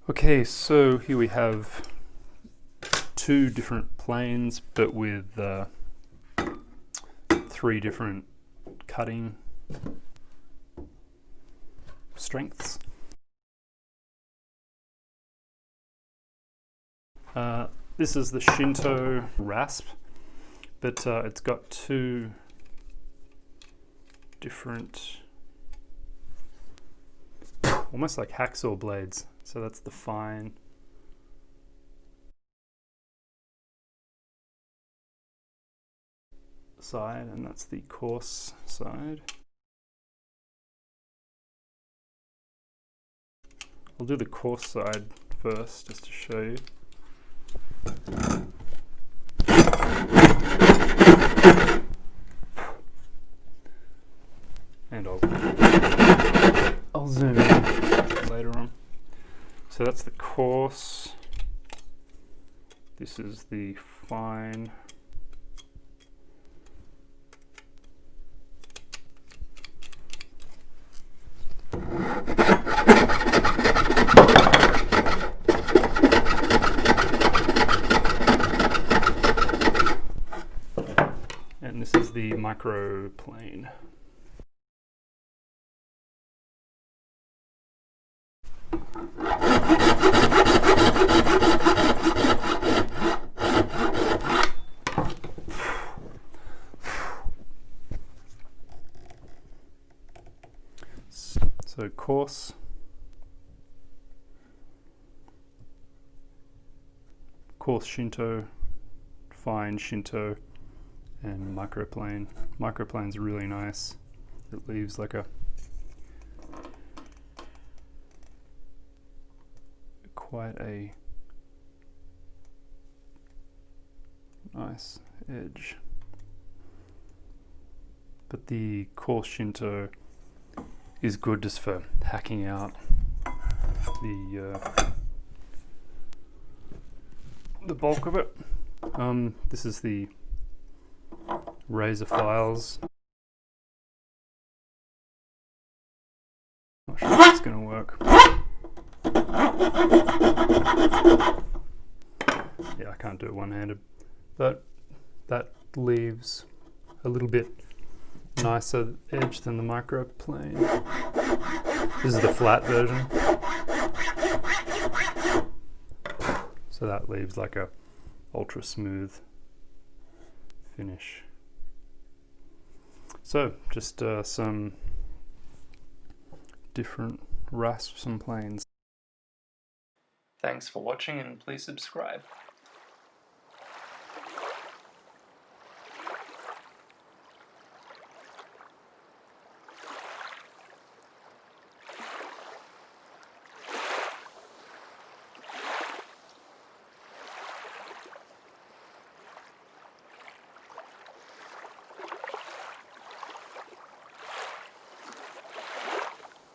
Okay, so here we have two different planes, but with three different cutting strengths. This is the Shinto Rasp, but it's got two different, almost like hacksaw blades. So that's the fine side, and that's the coarse side. I'll do the coarse side first, just to show you. And I'll zoom in later on. So that's the coarse. This is the fine. And this is the micro plane. So coarse, Shinto, fine Shinto, and microplane. Microplane's really nice. It leaves like a quite a nice edge. But the coarse Shinto is good just for hacking out the bulk of it. This is the razor files. Not sure if it's going to work. Yeah, I can't do it one-handed, but that leaves a little bit nicer edge than the microplane. This is the flat version. So that leaves like a ultra smooth finish. So just some different rasps and planes. Thanks for watching, and please subscribe.